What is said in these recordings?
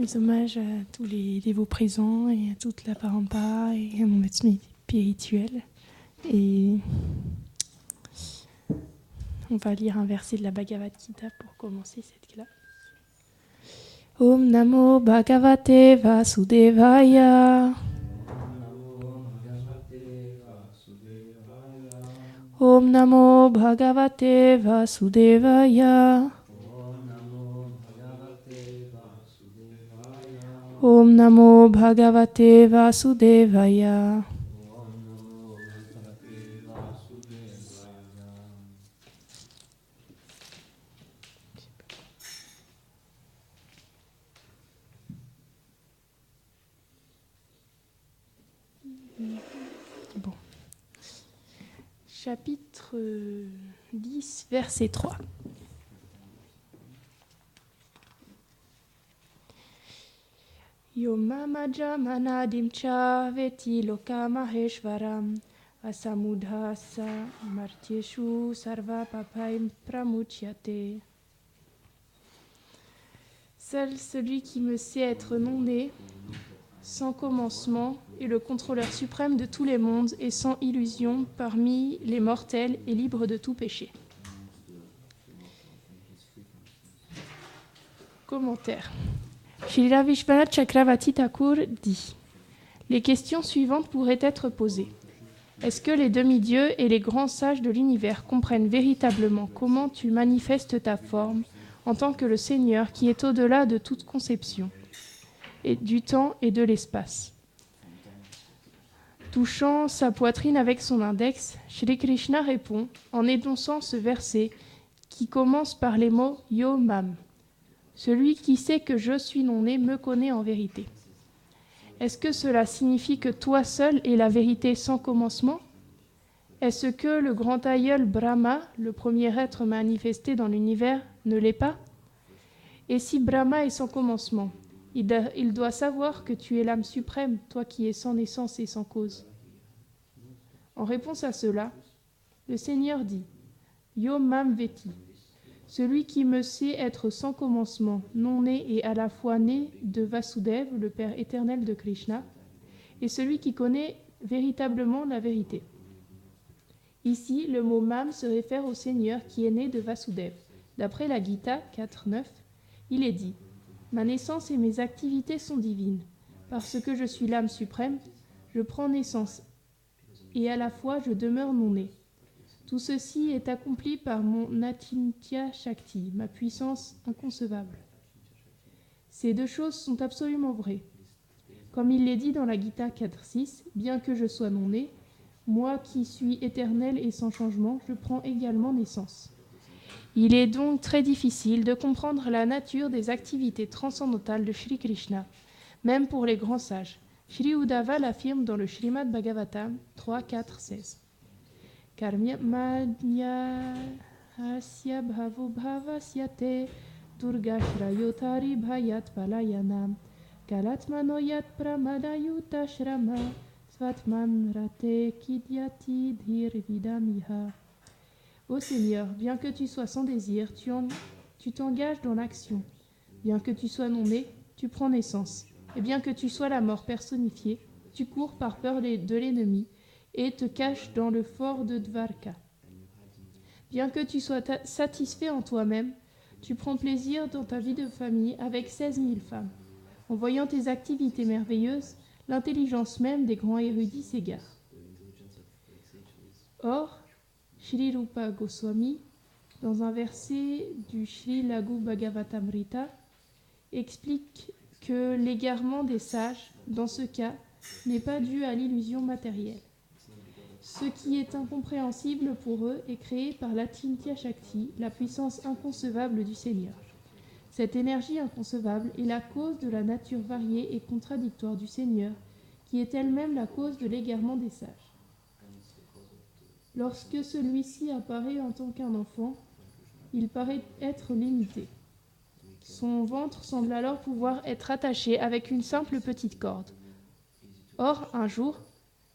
mes hommages à tous les dévots présents et à toute la Parampa et à mon maître spirituel. Et on va lire un verset de la Bhagavad Gita pour commencer cette classe. Om Namo Bhagavate Vasudevaya. Om Namo Bhagavate Vasudevaya. Om Namo Bhagavate Vasudevaya. Bon. Chapitre 10, verset 3. Yomamaja manadimcha veti lokamaheshvaram asamudhasa martyeshu sarva papaim pramuchyate. Seul celui qui me sait être non-né, sans commencement, est le contrôleur suprême de tous les mondes et sans illusion parmi les mortels et libre de tout péché. Commentaire. Srila Vishwanath Chakravarti Thakur dit : les questions suivantes pourraient être posées. Est-ce que les demi-dieux et les grands sages de l'univers comprennent véritablement comment tu manifestes ta forme en tant que le Seigneur qui est au-delà de toute conception, et du temps et de l'espace? Touchant sa poitrine avec son index, Shri Krishna répond en énonçant ce verset qui commence par les mots « Yo Mam ». Celui qui sait que je suis non-né me connaît en vérité. Est-ce que cela signifie que toi seul es la vérité sans commencement? Est-ce que le grand aïeul Brahma, le premier être manifesté dans l'univers, ne l'est pas? Et si Brahma est sans commencement, il doit savoir que tu es l'âme suprême, toi qui es sans naissance et sans cause. En réponse à cela, le Seigneur dit « Yo Mam Veti ». Celui qui me sait être sans commencement, non né et à la fois né de Vasudev, le Père éternel de Krishna, et celui qui connaît véritablement la vérité. Ici, le mot Mam se réfère au Seigneur qui est né de Vasudev. D'après la Gita 4.9, il est dit « Ma naissance et mes activités sont divines. Parce que je suis l'âme suprême, je prends naissance et à la fois je demeure non né. Tout ceci est accompli par mon Achintya Shakti, ma puissance inconcevable. Ces deux choses sont absolument vraies. Comme il l'est dit dans la Gita 4.6, bien que je sois non-né, moi qui suis éternel et sans changement, je prends également naissance. Il est donc très difficile de comprendre la nature des activités transcendantales de Shri Krishna, même pour les grands sages. Shri Uddhava l'affirme dans le Srimad Bhagavatam 3.4.16. Karmya asya bhavo bhavasyate durgashrayotari bhayat palayanam kalatmanoyat pramadayuta shrama svatman rate kidyati dhir vidamiha. Ô Seigneur, bien que tu sois sans désir, tu t'engages dans l'action. Bien que tu sois non-né, tu prends naissance. Et bien que tu sois la mort personnifiée, tu cours par peur de l'ennemi et te caches dans le fort de Dvarka. Bien que tu sois satisfait en toi-même, tu prends plaisir dans ta vie de famille avec 16 000 femmes. En voyant tes activités merveilleuses, l'intelligence même des grands érudits s'égare. Or, Shri Rupa Goswami, dans un verset du Shri Laghu Bhagavatamrita, explique que l'égarement des sages, dans ce cas, n'est pas dû à l'illusion matérielle. Ce qui est incompréhensible pour eux est créé par l'Achintya Shakti, la puissance inconcevable du Seigneur. Cette énergie inconcevable est la cause de la nature variée et contradictoire du Seigneur, qui est elle-même la cause de l'égarement des sages. Lorsque celui-ci apparaît en tant qu'un enfant, il paraît être limité. Son ventre semble alors pouvoir être attaché avec une simple petite corde. Or, un jour,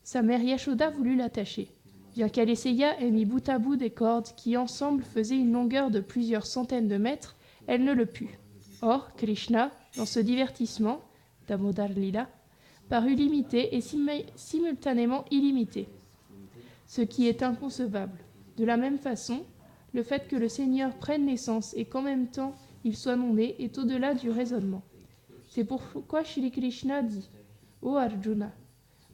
sa mère Yashoda voulut l'attacher. Bien qu'elle essaya et mit bout à bout des cordes qui ensemble faisaient une longueur de plusieurs centaines de mètres, elle ne le put. Or, Krishna, dans ce divertissement, Damodar Lila, parut limité et simultanément illimité, ce qui est inconcevable. De la même façon, le fait que le Seigneur prenne naissance et qu'en même temps il soit non-né est au-delà du raisonnement. C'est pourquoi Shri Krishna dit « Ô Arjuna,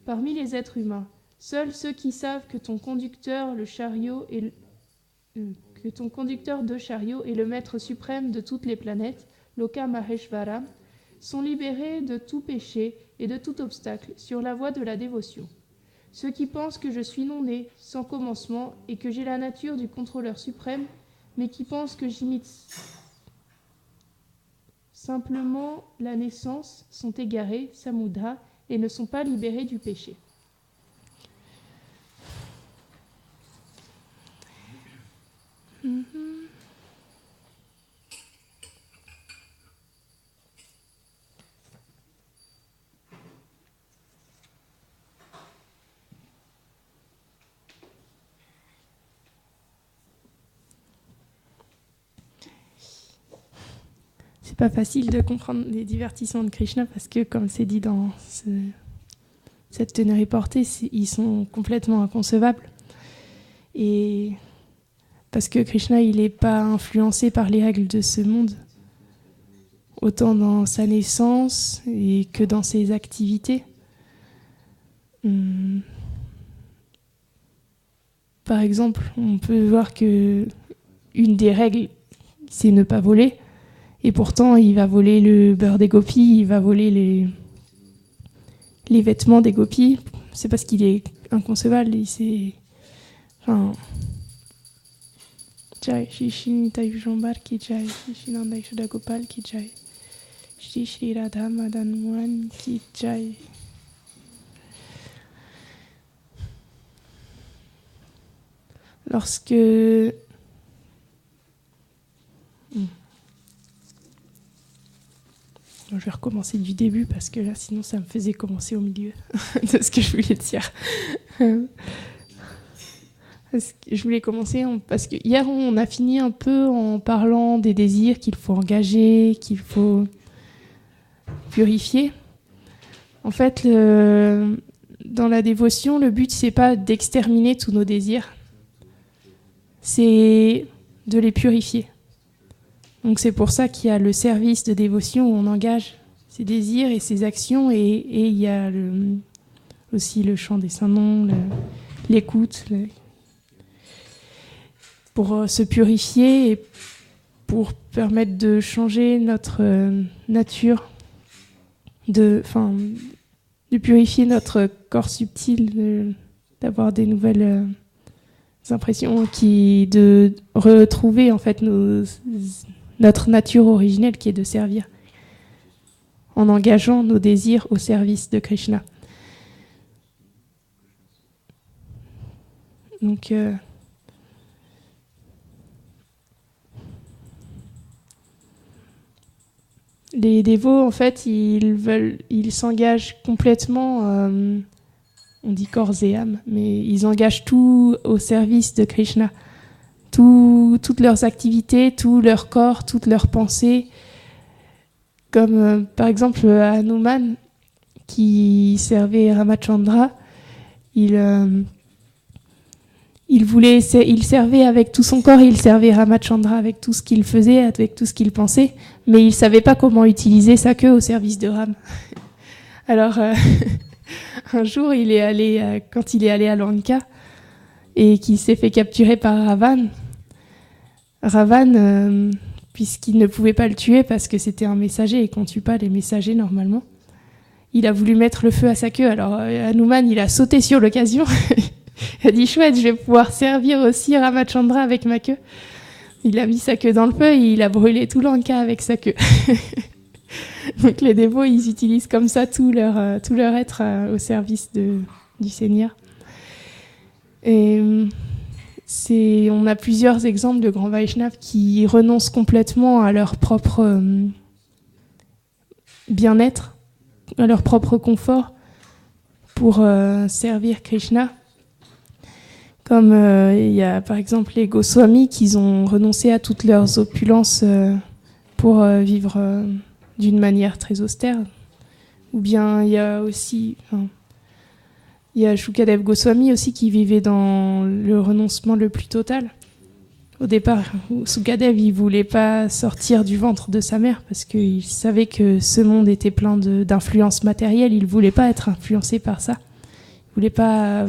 parmi les êtres humains, seuls ceux qui savent que ton conducteur de chariot est le maître suprême de toutes les planètes, Loka Maheshvara, sont libérés de tout péché et de tout obstacle sur la voie de la dévotion. Ceux qui pensent que je suis non-né, sans commencement, et que j'ai la nature du contrôleur suprême, mais qui pensent que j'imite simplement la naissance, sont égarés, samudha, et ne sont pas libérés du péché. » C'est pas facile de comprendre les divertissements de Krishna parce que, comme c'est dit dans cette tenue portée, ils sont complètement inconcevables. Et parce que Krishna, il n'est pas influencé par les règles de ce monde, autant dans sa naissance et que dans ses activités. Par exemple, on peut voir que une des règles, c'est ne pas voler. Et pourtant, il va voler le beurre des gopis, il va voler les vêtements des gopis. C'est parce qu'il est inconcevable. Jai Shri Shinita Yujambar ki Jai, Shri Shinanda Yashoda Gopal ki Jai, Shri Shri Radha Madan Mohan ki Jai. Lorsque je vais recommencer du début parce que là, sinon, ça me faisait commencer au milieu de ce que je voulais dire. Je voulais commencer parce que hier, on a fini un peu en parlant des désirs qu'il faut engager, qu'il faut purifier. En fait, dans la dévotion, le but, c'est pas d'exterminer tous nos désirs, c'est de les purifier. Donc c'est pour ça qu'il y a le service de dévotion où on engage ses désirs et ses actions, et il y a aussi le chant des saints noms, l'écoute, pour se purifier et pour permettre de changer notre nature, de purifier notre corps subtil, d'avoir des nouvelles impressions, de retrouver en fait notre nature originelle qui est de servir, en engageant nos désirs au service de Krishna. Donc, les dévots, en fait, ils s'engagent complètement, on dit corps et âme, mais ils engagent tout au service de Krishna. Toutes leurs activités, tout leur corps, toutes leurs pensées. Comme par exemple Hanuman, qui servait Ramachandra, il servait avec tout son corps, il servait Ramachandra avec tout ce qu'il faisait, avec tout ce qu'il pensait, mais il ne savait pas comment utiliser sa queue au service de Ram. Alors, un jour, quand il est allé à Lanka et qu'il s'est fait capturer par Ravan, puisqu'il ne pouvait pas le tuer parce que c'était un messager et qu'on ne tue pas les messagers normalement, il a voulu mettre le feu à sa queue. Alors Hanuman, il a sauté sur l'occasion. Il a dit « Chouette, je vais pouvoir servir aussi Ramachandra avec ma queue ». Il a mis sa queue dans le feu et il a brûlé tout Lanka avec sa queue. Donc les dévots, ils utilisent comme ça tout leur être au service du Seigneur. Et on a plusieurs exemples de grands Vaishnavas qui renoncent complètement à leur propre bien-être, à leur propre confort pour servir Krishna. Comme il y a par exemple les Goswamis qui ont renoncé à toutes leurs opulences pour vivre d'une manière très austère. Ou bien il y a aussi... il y a Shukadev Goswami aussi qui vivait dans le renoncement le plus total. Au départ, Shukadev, il voulait pas sortir du ventre de sa mère parce qu'il savait que ce monde était plein d'influences matérielles. Il voulait pas être influencé par ça. Il voulait pas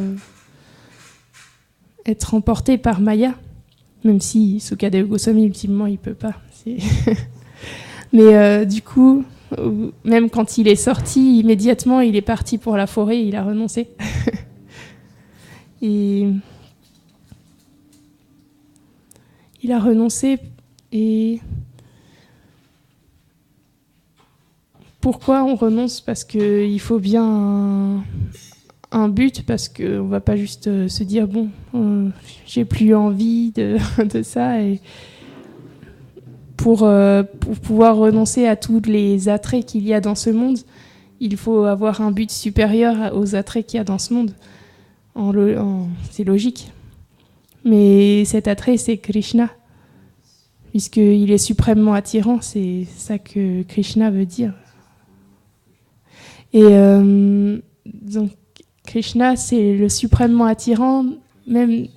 être emporté par Maya, même si Shukadev Goswami, ultimement, il peut pas. Mais du coup... Même quand il est sorti, immédiatement, il est parti pour la forêt, il a renoncé. Et il a renoncé. Et pourquoi on renonce? Parce qu'il faut bien un but, parce qu'on ne va pas juste se dire, bon, j'ai plus envie de ça. Et pour pouvoir renoncer à tous les attraits qu'il y a dans ce monde, il faut avoir un but supérieur aux attraits qu'il y a dans ce monde. C'est logique. Mais cet attrait, c'est Krishna. Puisqu'il est suprêmement attirant, c'est ça que Krishna veut dire. Et donc, Krishna, c'est le suprêmement attirant, même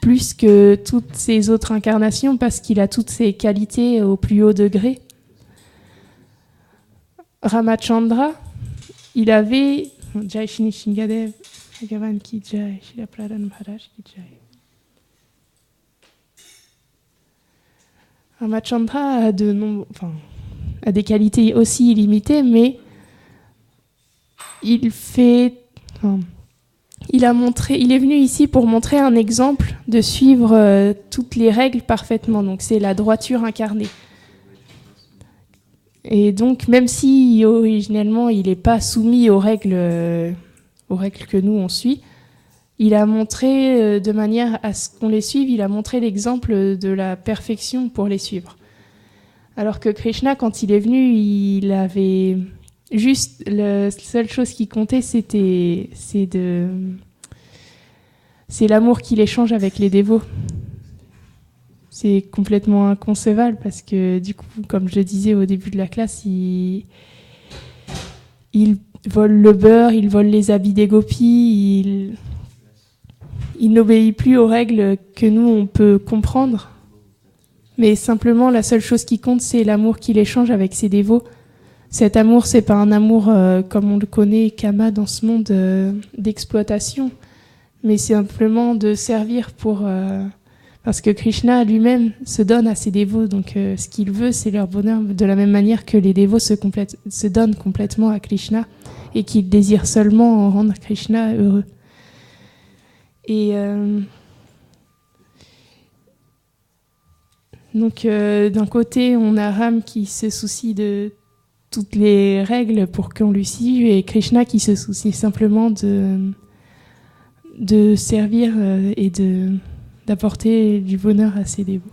plus que toutes ses autres incarnations, parce qu'il a toutes ses qualités au plus haut degré. Ramachandra, il avait... Jai Shri Shingadev, Bhagavan ki jai, Shri Prahlad Maharaj ki jai. Ramachandra a des qualités aussi illimitées, mais il est venu ici pour montrer un exemple de suivre toutes les règles parfaitement. Donc c'est la droiture incarnée. Et donc même si originellement il n'est pas soumis aux règles que nous on suit, il a montré de manière à ce qu'on les suive, il a montré l'exemple de la perfection pour les suivre. Alors que Krishna, quand il est venu, il avait juste la seule chose qui comptait, c'est l'amour qu'il échange avec les dévots. C'est complètement inconcevable parce que du coup, comme je le disais au début de la classe, il vole le beurre, il vole les habits des gopis, il n'obéit plus aux règles que nous on peut comprendre. Mais simplement, la seule chose qui compte, c'est l'amour qu'il échange avec ses dévots. Cet amour, c'est pas un amour comme on le connaît, kama, dans ce monde d'exploitation, mais c'est simplement de servir parce que Krishna lui-même se donne à ses dévots, donc ce qu'il veut, c'est leur bonheur, de la même manière que les dévots se donnent complètement à Krishna et qu'ils désirent seulement rendre Krishna heureux. Et donc d'un côté, on a Ram qui se soucie de toutes les règles pour qu'on lui suive, et Krishna qui se soucie simplement de servir et d'apporter du bonheur à ses dévots.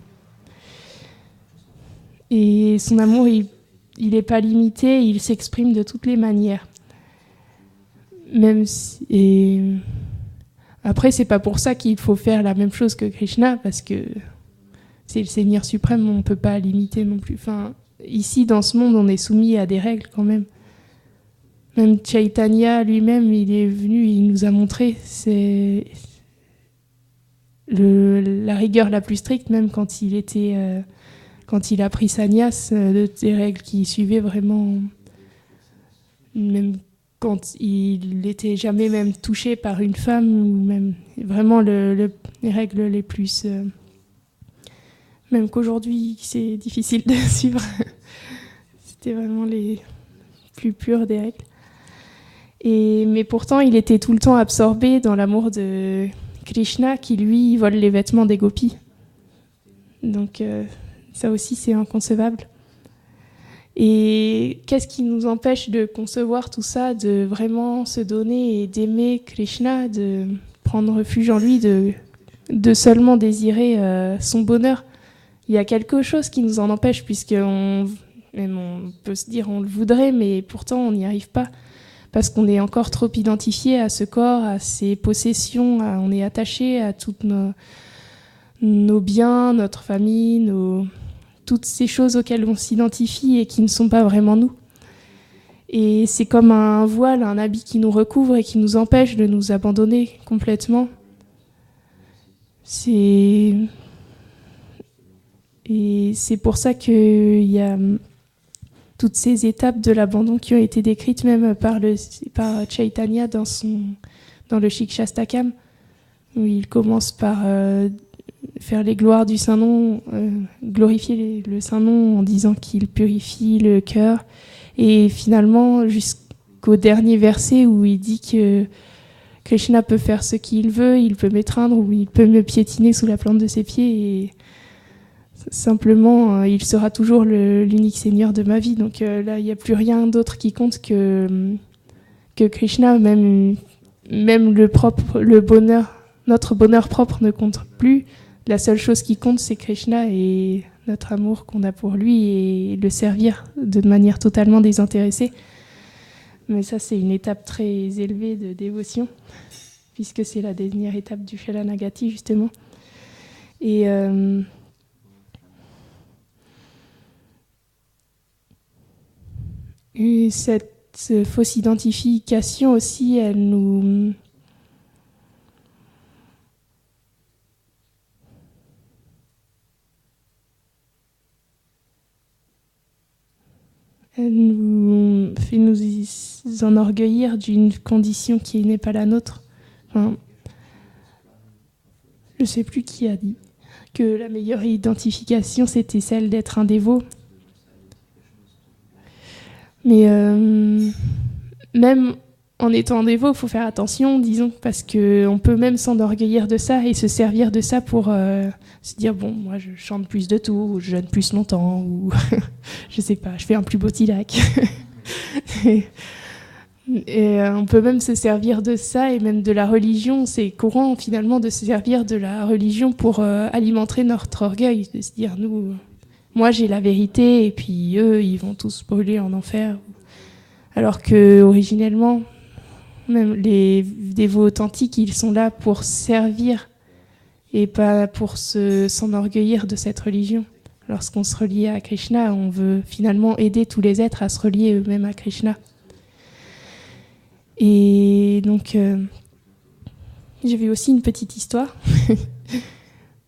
Et son amour, il n'est pas limité, il s'exprime de toutes les manières. Et après, c'est pas pour ça qu'il faut faire la même chose que Krishna, parce que c'est le Seigneur suprême, on ne peut pas limiter non plus. Ici, dans ce monde, on est soumis à des règles quand même. Même Chaitanya lui-même, il est venu, il nous a montré, c'est la rigueur la plus stricte, même quand il a pris sannyas, des règles qu'il suivait vraiment, même quand il n'était jamais même touché par une femme, ou même vraiment les règles les plus... même qu'aujourd'hui, c'est difficile de suivre. C'était vraiment les plus pures des règles. Mais pourtant, il était tout le temps absorbé dans l'amour de Krishna, qui lui vole les vêtements des gopis. Donc ça aussi, c'est inconcevable. Et qu'est-ce qui nous empêche de concevoir tout ça, de vraiment se donner et d'aimer Krishna, de prendre refuge en lui, de seulement désirer son bonheur? Il y a quelque chose qui nous en empêche, puisqu'on peut se dire on le voudrait, mais pourtant on n'y arrive pas, parce qu'on est encore trop identifié à ce corps, à ses possessions, on est attaché à tous nos biens, notre famille, toutes ces choses auxquelles on s'identifie et qui ne sont pas vraiment nous. Et c'est comme un voile, un habit qui nous recouvre et qui nous empêche de nous abandonner complètement. Et c'est pour ça qu'il y a toutes ces étapes de l'abandon qui ont été décrites même par Chaitanya dans le Shikshastakam, où il commence par faire les gloires du Saint-Nom, glorifier le Saint-Nom en disant qu'il purifie le cœur. Et finalement, jusqu'au dernier verset où il dit que Krishna peut faire ce qu'il veut, il peut m'étreindre ou il peut me piétiner sous la plante de ses pieds. Et simplement, il sera toujours l'unique Seigneur de ma vie. Donc là, il n'y a plus rien d'autre qui compte que Krishna. Même le bonheur, notre bonheur propre ne compte plus. La seule chose qui compte, c'est Krishna et notre amour qu'on a pour lui et le servir de manière totalement désintéressée. Mais ça, c'est une étape très élevée de dévotion, puisque c'est la dernière étape du Sharanagati, justement. Et cette fausse identification aussi, elle nous fait nous enorgueillir d'une condition qui n'est pas la nôtre. Enfin, je ne sais plus qui a dit que la meilleure identification, c'était celle d'être un dévot. Mais même en étant dévot, il faut faire attention, disons, parce qu'on peut même s'enorgueillir de ça et se servir de ça pour se dire, bon, moi je chante plus de tout, ou je jeûne plus longtemps, ou je sais pas, je fais un plus beau tilak. et on peut même se servir de ça, et même de la religion. C'est courant finalement de se servir de la religion pour alimenter notre orgueil, de se dire, moi j'ai la vérité, et puis eux, ils vont tous brûler en enfer. Alors que originellement, même les dévots authentiques, ils sont là pour servir et pas pour s'enorgueillir de cette religion. Lorsqu'on se relie à Krishna, on veut finalement aider tous les êtres à se relier eux-mêmes à Krishna. Et donc, j'avais aussi une petite histoire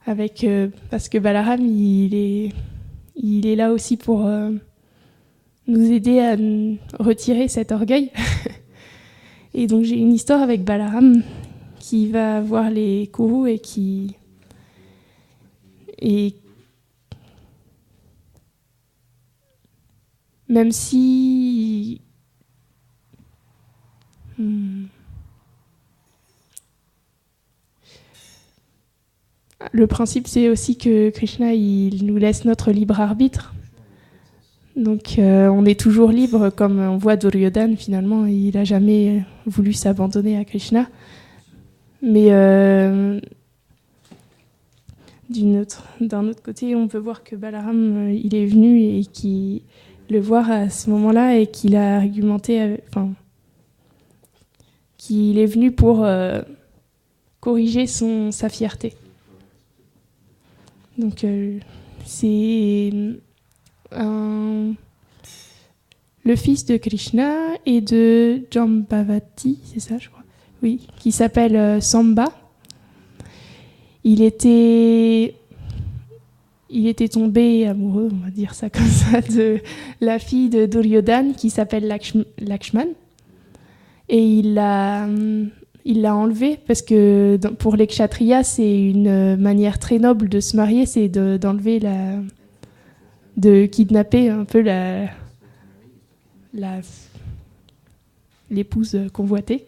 parce que Balaram, il est là aussi pour nous aider à retirer cet orgueil. Et donc j'ai une histoire avec Balaram qui va voir les Kurus et même si le principe c'est aussi que Krishna il nous laisse notre libre arbitre. Donc on est toujours libre, comme on voit Duryodhana finalement, il n'a jamais voulu s'abandonner à Krishna. Mais d'un autre côté, on peut voir que Balaram, il est venu et qu'il le voir à ce moment-là et qu'il a argumenté, qu'il est venu pour corriger sa fierté. Donc c'est le fils de Krishna et de Jambavati, c'est ça je crois, oui, qui s'appelle Samba. Il était tombé amoureux, on va dire ça comme ça, de la fille de Duryodhana qui s'appelle Lakshman. Et il l'a enlevé parce que pour les kshatriyas, c'est une manière très noble de se marier, c'est d'enlever de kidnapper un peu l'épouse convoitée.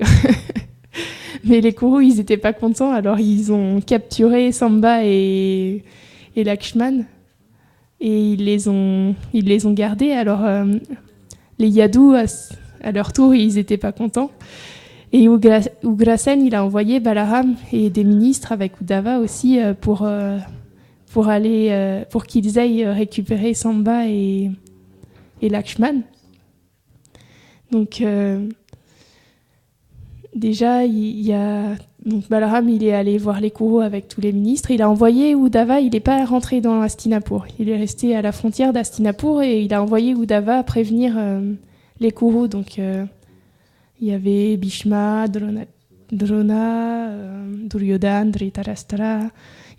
Mais les Kurus, ils n'étaient pas contents, alors ils ont capturé Samba et Lakshman et ils les ont gardés. Alors les Yadus, à leur tour, ils n'étaient pas contents. Et Ugrasen, il a envoyé Balaram et des ministres avec Uddhava aussi pour qu'ils aillent récupérer Samba et Lakshman. Donc déjà, il y a Donc Balaram, il est allé voir les Kourous avec tous les ministres. Il a envoyé Uddhava, il n'est pas rentré dans Hastinapur. Il est resté à la frontière d'Hastinapur et il a envoyé Uddhava prévenir les Kourous. Donc il y avait Bhishma, Drona, Duryodhana, Dhritarashtra.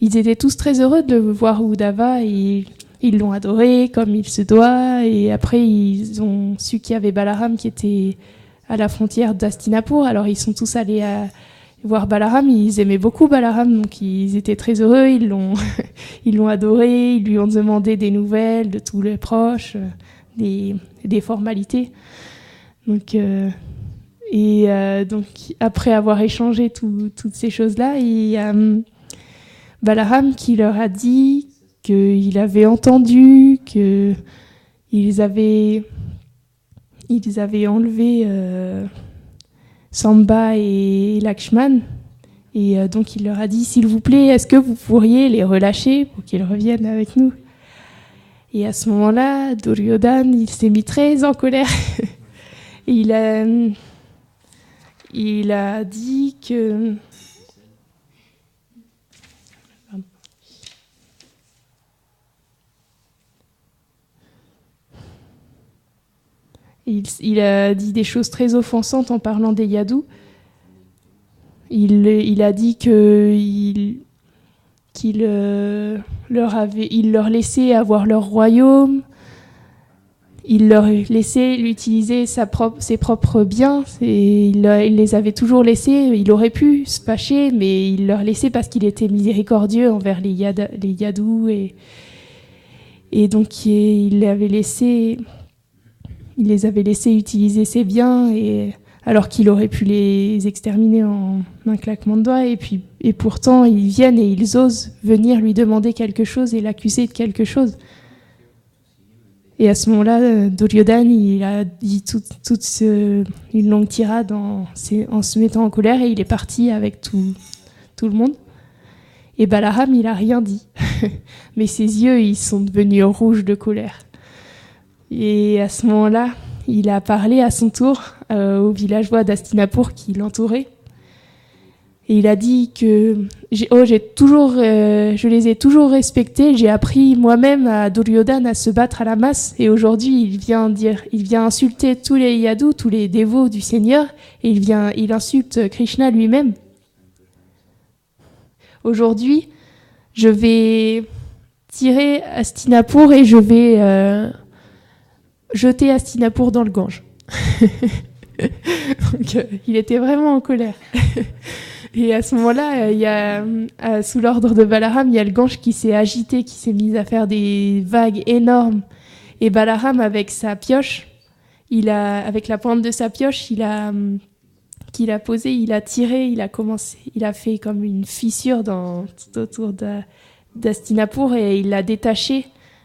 Ils étaient tous très heureux de voir Uddhava et ils l'ont adoré comme il se doit. Et après, ils ont su qu'il y avait Balaram qui était à la frontière d'Hastinapur. Alors ils sont tous allés voir Balaram. Ils aimaient beaucoup Balaram, donc ils étaient très heureux. Ils l'ont adoré. Ils lui ont demandé des nouvelles de tous les proches, des formalités. Donc après avoir échangé toutes ces choses-là, il y a Balaram qui leur a dit qu'il avait entendu qu'ils avaient enlevé Samba et Lakshman. Et donc il leur a dit, s'il vous plaît, est-ce que vous pourriez les relâcher pour qu'ils reviennent avec nous? Et à ce moment-là, Duryodhana, il s'est mis très en colère. Et il a dit que... Il a dit des choses très offensantes en parlant des Yadus. Il a dit qu'il leur laissait avoir leur royaume, il leur laissait utiliser ses propres biens, il les avait toujours laissés. Il aurait pu se fâcher, mais il leur laissait parce qu'il était miséricordieux envers les Yadus. Et donc il les avait laissés utiliser ses biens, alors qu'il aurait pu les exterminer en un claquement de doigts. Et pourtant, ils viennent et ils osent venir lui demander quelque chose et l'accuser de quelque chose. Et à ce moment-là, Duryodhana, il a dit une longue tirade en se mettant en colère, et il est parti avec tout le monde. Et Balaram, il n'a rien dit. Mais ses yeux, ils sont devenus rouges de colère. Et à ce moment-là, il a parlé à son tour aux villageois d'Hastinapur qui l'entouraient. Et il a dit que je les ai toujours respectés. J'ai appris moi-même à Duryodhana à se battre à la masse. Et aujourd'hui, il vient insulter tous les Yadus, tous les dévots du Seigneur. Et il insulte Krishna lui-même. Aujourd'hui, je vais tirer Hastinapur et je vais jeter Hastinapur dans le Gange. Donc, il était vraiment en colère. Et à ce moment-là, il y a, sous l'ordre de Balaram, il y a le Gange qui s'est agité, qui s'est mis à faire des vagues énormes. Et Balaram, avec sa pioche, avec la pointe de sa pioche, qu'il a posé, il a tiré, il a fait comme une fissure tout autour d'Hastinapur, et il l'a détaché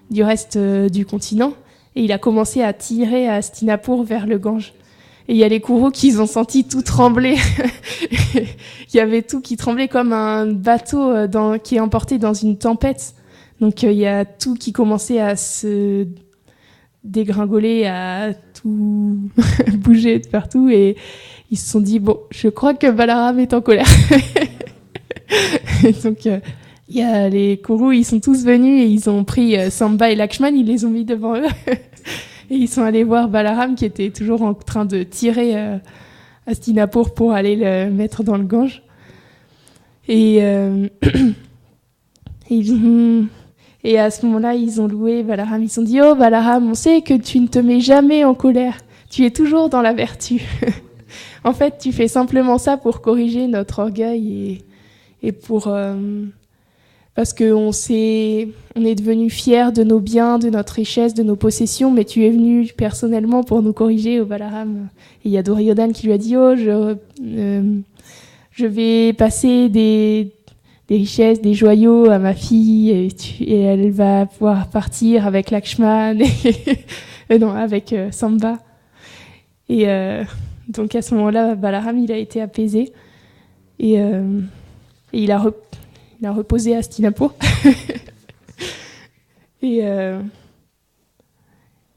du reste du continent. Et il a commencé à tirer à Hastinapur vers le Gange. Et il y a les Kourous qui ont senti tout trembler. Il y avait tout qui tremblait comme un bateau qui est emporté dans une tempête. Donc il y a tout qui commençait à se dégringoler, à tout bouger de partout. Et ils se sont dit, bon, je crois que Balaram est en colère. Et donc il y a les Kourous, ils sont tous venus et ils ont pris Samba et Lakshman, ils les ont mis devant eux. Et ils sont allés voir Balaram qui était toujours en train de tirer Hastinapur pour aller le mettre dans le Gange. Et à ce moment-là, ils ont loué Balaram. Ils se sont dit, oh Balaram, on sait que tu ne te mets jamais en colère. Tu es toujours dans la vertu. En fait, tu fais simplement ça pour corriger notre orgueil et pour... parce qu'on est devenu fiers de nos biens, de notre richesse, de nos possessions, mais tu es venu personnellement pour nous corriger, au Balaram. Et il y a Duryodhana qui lui a dit, oh, je vais passer des richesses, des joyaux à ma fille, et elle va pouvoir partir avec Lakshman, non, avec Samba. Et donc à ce moment-là, Balaram, il a été apaisé, et il a reposé à Hastinapur. Et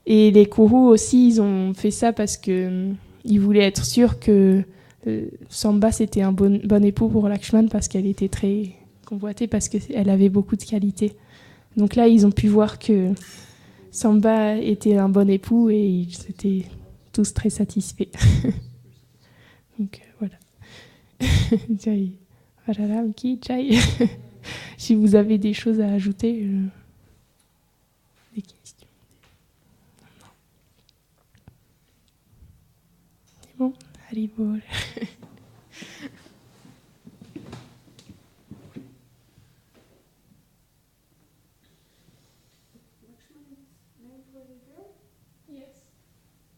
les Kourous aussi, ils ont fait ça parce que ils voulaient être sûrs que Samba, c'était un bon époux pour Lakshman parce qu'elle était très convoitée, parce qu'elle avait beaucoup de qualités. Donc là, ils ont pu voir que Samba était un bon époux et ils étaient tous très satisfaits. Donc voilà. Jai. Balaram ki jai. Si vous avez des choses à ajouter, des questions. C'est bon, Haribol. Yes,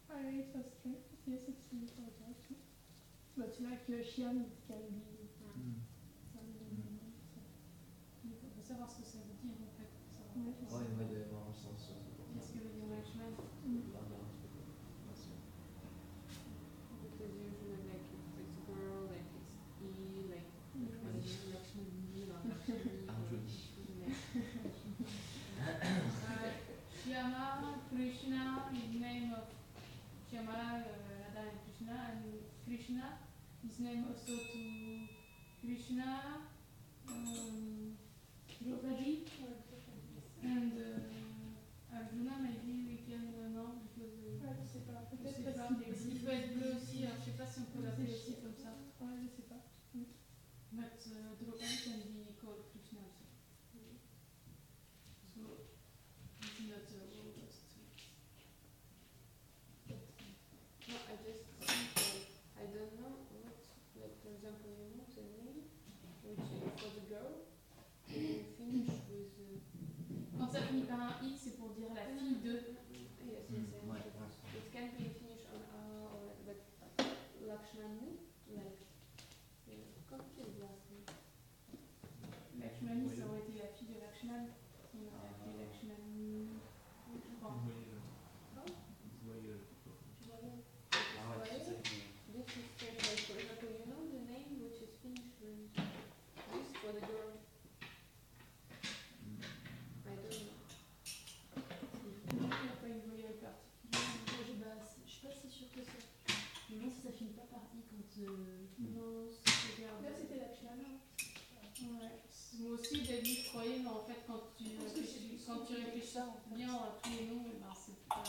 I read for strength. Yes, it's in for that. But like Shiam, it can be. Il faut savoir ce que ça veut dire en fait. Ouais, il doit y avoir un sens. Qu'est-ce que veut dire Lakshman? Because usually like if it's a girl, like it's E, like Lakshmi, not Lakshmi. Shyama, Krishna is name of Shyamala, Radha and Krishna, and Krishna is name also to Krishna, Draupadi, and Arjuna, maybe we can know because je sais pas, peut-être parce qu'il existe. Il peut être bleu aussi, alors je sais pas si on peut l'appeler aussi comme ça. Ouais, je sais pas. But Draupadi can be called Krishna also. So it's not the oldest. No, I just think I don't know what, like for example, you know the name which is for the girl, and you finish with. Quand ça finit par un I, c'est pour dire la fille de. Yes, yes, yes. It can be finished on A or but Lakshmani, like. Comment tu dis last name? Lakshmani, ça aurait été la fille de Lakshman. On aurait appelé Lakshmani. Je crois. This is strange, like for example, you know the name which is finished with this for the girl? I don't know. Non, il n'y a pas une voyelle particulière. Je suis pas si sûre que ça. Je me demande si ça finit pas par I quand. Non, là c'était Lakshmana. Ouais. Moi aussi, au début, je croyais, mais en fait, quand tu réfléchis bien à tous les noms, ben, c'est pas.